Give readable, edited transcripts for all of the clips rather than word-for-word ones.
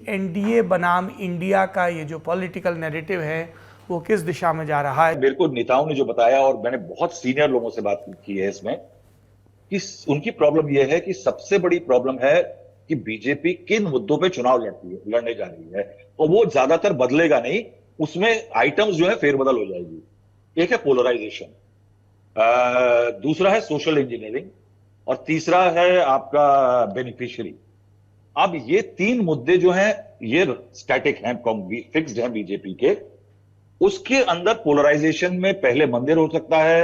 NDA बनाम India का ये जो पॉलिटिकल नैरेटिव है वो किस दिशा में जा रहा है? मेरे को नेताओं ने जो बताया, और मैंने बहुत सीनियर लोगों से बात की है इसमें, कि उनकी प्रॉब्लम यह है कि सबसे बड़ी प्रॉब्लम है कि बीजेपी किन मुद्दों पे चुनाव लड़ने जा रही है, और वो ज्यादातर बदलेगा नहीं। उसमें आइटम्स जो है फेरबदल हो जाएगी। एक है पोलराइजेशन, दूसरा है सोशल इंजीनियरिंग, और तीसरा है आपका बेनिफिशियरी। अब ये तीन मुद्दे जो हैं, ये स्टैटिक हैं, फिक्स्ड हैं बीजेपी के। उसके अंदर पोलराइजेशन में पहले मंदिर हो सकता है,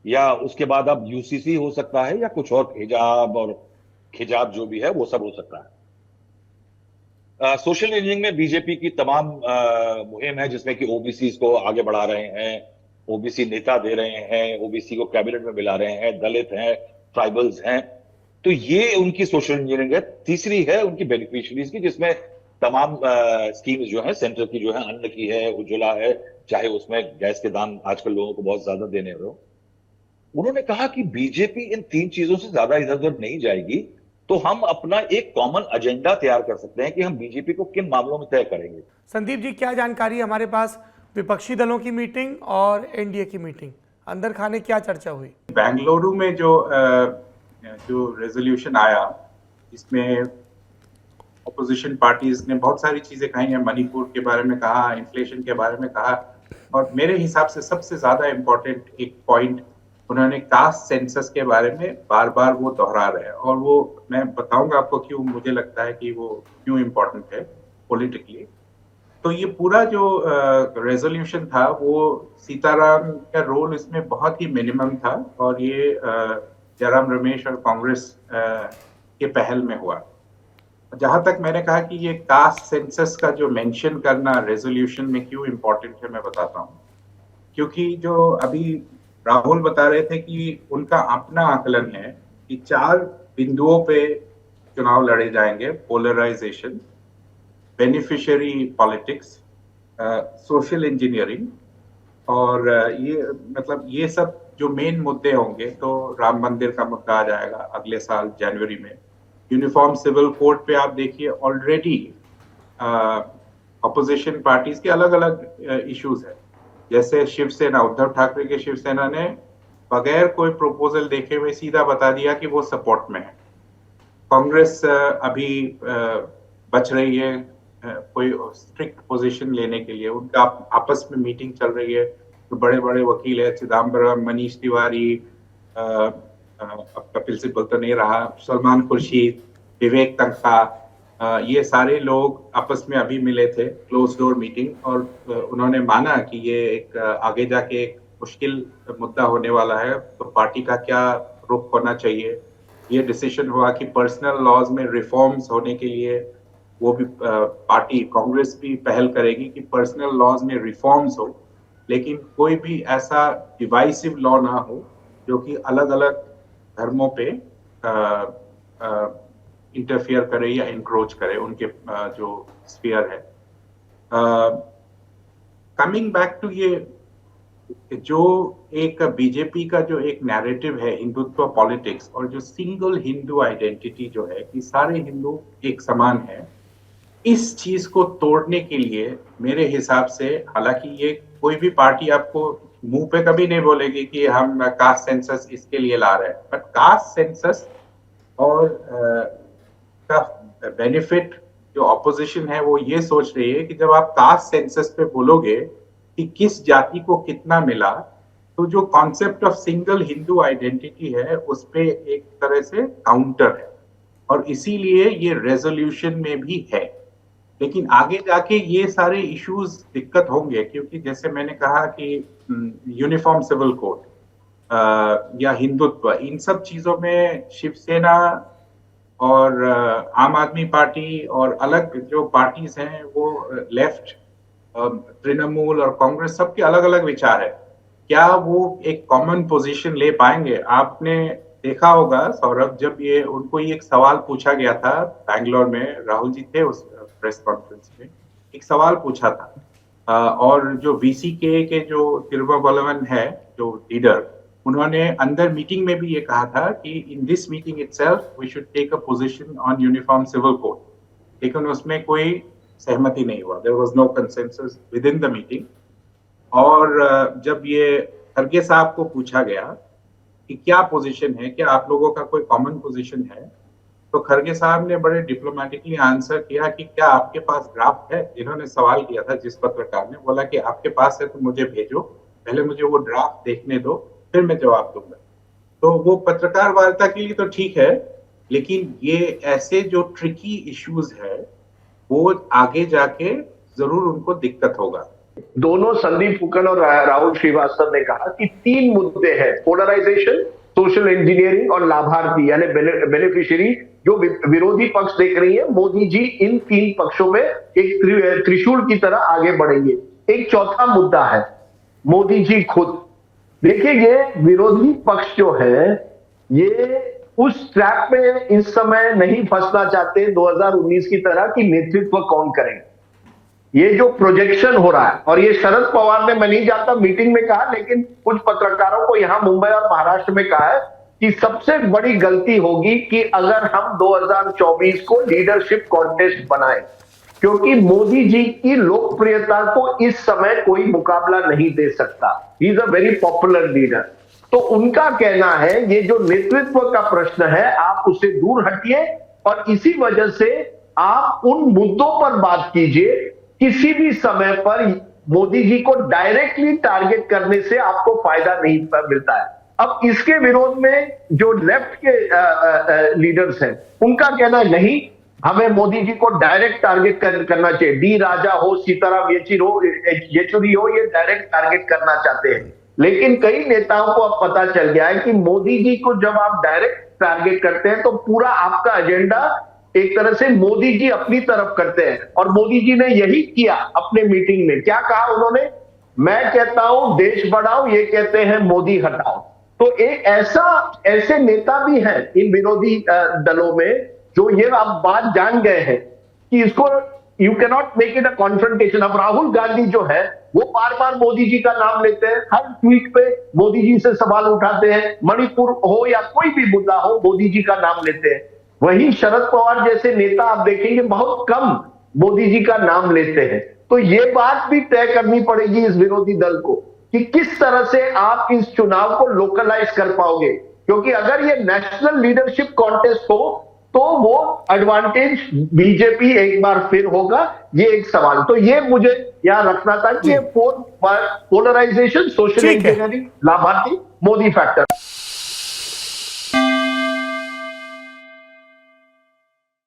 या उसके बाद अब यूसीसी हो सकता है, या कुछ और हिजाब और खिजाब जो भी है वो सब हो सकता है। सोशल इंजीनियरिंग में बीजेपी की तमाम मुहिम है, जिसमें कि ओबीसी को आगे बढ़ा रहे हैं, ओबीसी नेता दे रहे हैं, ओबीसी को कैबिनेट में मिला रहे हैं, दलित हैं, ट्राइबल्स हैं। तो ये उनकी सोशल इंजीनियरिंग है। तीसरी है उनकी बेनिफिशियरीज की, जिसमें तमाम स्कीम्स जो है सेंटर की, जो है अन्न की है, उज्ज्वला है, चाहे उसमें गैस के दाम आजकल लोगों को बहुत ज्यादा देने हो। उन्होंने कहा कि बीजेपी इन तीन चीजों से ज्यादा इधर उधर नहीं जाएगी, तो हम अपना एक कॉमन एजेंडा तैयार कर सकते हैं कि हम बीजेपी को किन मामलों में तय करेंगे। संदीप जी, क्या जानकारी है हमारे पास? विपक्षी दलों की मीटिंग और एनडीए की मीटिंग, अंदर खाने क्या चर्चा हुई? बेंगलुरु में जो रेजोल्यूशन आया, इसमें अपोजिशन पार्टीज ने बहुत सारी चीजें कही हैं। मणिपुर के बारे में कहा, इन्फ्लेशन के बारे में कहा, और मेरे हिसाब से सबसे ज्यादा इम्पोर्टेंट एक पॉइंट उन्होंने कास्ट सेंसस के बारे में बार बार वो दोहरा रहे हैं। और वो मैं बताऊंगा आपको क्यों मुझे लगता है कि वो क्यों इम्पोर्टेंट है पॉलिटिकली। तो ये पूरा जो रेजोल्यूशन था, वो सीताराम का रोल इसमें बहुत ही मिनिमम था, और ये जयराम रमेश और कांग्रेस के पहल में हुआ। जहां तक मैंने कहा कि ये कास्ट सेंसस का जो मेंशन करना रेजोल्यूशन में क्यों इम्पोर्टेंट है, मैं बताता हूँ। क्योंकि जो अभी राहुल बता रहे थे कि उनका अपना आकलन है कि 4 बिंदुओं पे चुनाव लड़े जाएंगे: polarisation, beneficiary politics, social engineering, और ये मतलब ये सब जो मेन मुद्दे होंगे। तो राम मंदिर का मुद्दा आ जाएगा अगले साल जनवरी में। यूनिफॉर्म सिविल कोड पे आप देखिए, ऑलरेडी अपोजिशन पार्टीज के अलग अलग इश्यूज है। जैसे शिवसेना, उद्धव ठाकरे के शिवसेना ने बगैर कोई प्रपोजल देखे हुए सीधा बता दिया कि वो सपोर्ट में है। कांग्रेस अभी बच रही है कोई स्ट्रिक्ट पोजीशन लेने के लिए। उनका आपस में मीटिंग चल रही है। तो बड़े बड़े वकील है, चिदम्बरम, मनीष तिवारी, अब कपिल सिब्बल तो नहीं रहा, सलमान खुर्शीद, विवेक तन्खा, ये सारे लोग आपस में अभी मिले थे, क्लोज डोर मीटिंग, और उन्होंने माना कि ये एक आगे जाके एक मुश्किल मुद्दा होने वाला है, तो पार्टी का क्या रुख होना चाहिए। ये डिसीजन हुआ कि पर्सनल लॉज में रिफॉर्म्स होने के लिए वो भी पार्टी कांग्रेस भी पहल करेगी कि पर्सनल लॉज में रिफॉर्म्स हो, लेकिन कोई भी ऐसा डिवाइसिव लॉ ना हो जो कि अलग अलग धर्मों पे इंटरफियर करे या इंक्रोच करे उनके जो स्फीयर है। कमिंग बैक टू ये जो एक बीजेपी का जो एक नैरेटिव है हिंदुत्व पॉलिटिक्स, और जो सिंगल हिंदू आइडेंटिटी जो है कि सारे हिंदू एक समान है, इस चीज को तोड़ने के लिए मेरे हिसाब से, हालांकि ये कोई भी पार्टी आपको मुंह पे कभी नहीं बोलेगी कि हम कास्ट सेंसस इसके लिए ला रहे हैं, बट कास्ट सेंसस और का बेनिफिट जो ऑपोजिशन है वो ये सोच रही है कि जब आप कास्ट सेंसस पे बोलोगे कि किस जाति को कितना मिला, तो जो concept of single Hindu identity है उस पे एक तरह से काउंटर है, और इसीलिए ये रेजोल्यूशन में भी है। लेकिन आगे जाके ये सारे इश्यूज दिक्कत होंगे, क्योंकि जैसे मैंने कहा कि यूनिफॉर्म सिविल कोड या हिंदुत्व, इन सब चीजों में शिवसेना और आम आदमी पार्टी और अलग जो पार्टीज हैं वो लेफ्ट, तृणमूल और कांग्रेस, सबके अलग अलग विचार है। क्या वो एक कॉमन पोजीशन ले पाएंगे? आपने देखा होगा सौरभ, जब ये उनको ये एक सवाल पूछा गया था बैंगलोर में, राहुल जी थे उस प्रेस कॉन्फ्रेंस में, एक सवाल पूछा था, और जो वीसीके के जो तिरुवल्लुवन है जो लीडर, उन्होंने अंदर मीटिंग में भी ये कहा था कि in this meeting itself we should take a position on uniform civil code, लेकिन उसमें कोई सहमति नहीं हुआ, there was no consensus within the meeting. और जब ये खरगे साहब को पूछा गया कि क्या पोजीशन है, क्या आप लोगों का कोई कॉमन पोजीशन है, तो खरगे साहब ने बड़े डिप्लोमेटिकली आंसर किया कि क्या आपके पास ड्राफ्ट है। इन्होंने सवाल किया था, जिस पत्रकार ने बोला कि आपके पास है तो मुझे भेजो, पहले मुझे वो ड्राफ्ट देखने दो, फिर मैं जवाब दूंगा। तो वो पत्रकार वार्ता के लिए तो ठीक है, लेकिन ये ऐसे जो ट्रिकी इश्यूज है वो आगे जाके जरूर उनको दिक्कत होगा। दोनों संदीप फुकन और राहुल श्रीवास्तव ने कहा कि 3 मुद्दे हैं, पोलराइजेशन, सोशल इंजीनियरिंग और लाभार्थी यानी बेनिफिशियरी, जो विरोधी पक्ष देख रही है। मोदी जी इन 3 पक्षों में एक त्रिशूल की तरह आगे बढ़ेंगे। एक चौथा मुद्दा है मोदी जी खुद। देखिए, ये विरोधी पक्ष जो है ये उस ट्रैप में इस समय नहीं फंसना चाहते 2019 की तरह कि नेतृत्व कौन करेंगे। ये जो प्रोजेक्शन हो रहा है, और ये शरद पवार ने, मैं नहीं जानता मीटिंग में कहा, लेकिन कुछ पत्रकारों को यहां मुंबई और महाराष्ट्र में कहा है कि सबसे बड़ी गलती होगी कि अगर हम 2024 को लीडरशिप कॉन्टेस्ट बनाएं, क्योंकि मोदी जी की लोकप्रियता को इस समय कोई मुकाबला नहीं दे सकता। He is a very popular leader. तो उनका कहना है ये जो नेतृत्व का प्रश्न है आप उससे दूर हटिए, और इसी वजह से आप उन मुद्दों पर बात कीजिए। किसी भी समय पर मोदी जी को डायरेक्टली टारगेट करने से आपको फायदा नहीं मिलता है। अब इसके विरोध में जो लेफ्ट के लीडर्स हैं उनका कहना है नहीं, हमें मोदी जी को डायरेक्ट टारगेट करना चाहिए। डी राजा हो, सीताराम येचुरी हो, ये डायरेक्ट टारगेट करना चाहते हैं। लेकिन कई नेताओं को अब पता चल गया है कि मोदी जी को जब आप डायरेक्ट टारगेट करते हैं तो पूरा आपका एजेंडा एक तरह से मोदी जी अपनी तरफ करते हैं। और मोदी जी ने यही किया अपने मीटिंग में। क्या कहा उन्होंने? मैं कहता हूं देश बढ़ाओ, ये कहते हैं मोदी हटाओ। तो एक ऐसे नेता भी हैं इन विरोधी दलों में जो ये आप बात जान गए हैं कि इसको you can not make it a confrontation. अब राहुल गांधी जो है वो बार बार मोदी जी का नाम लेते हैं, हर ट्वीट पे मोदी जी से सवाल उठाते हैं, मणिपुर हो या कोई भी मुद्दा हो मोदी जी का नाम लेते हैं। वहीं शरद पवार जैसे नेता आप देखेंगे बहुत कम मोदी जी का नाम लेते हैं। तो ये बात भी तय करनी पड़ेगी इस विरोधी दल को कि किस तरह से आप इस चुनाव को लोकलाइज कर पाओगे, क्योंकि अगर ये नेशनल लीडरशिप कॉन्टेस्ट हो तो वो एडवांटेज बीजेपी एक बार फिर होगा, ये एक सवाल। तो ये मुझे याद रखना था कि ये पोलराइजेशन, सोशल इंजीनियरिंग, लाभार्थी, मोदी फैक्टर।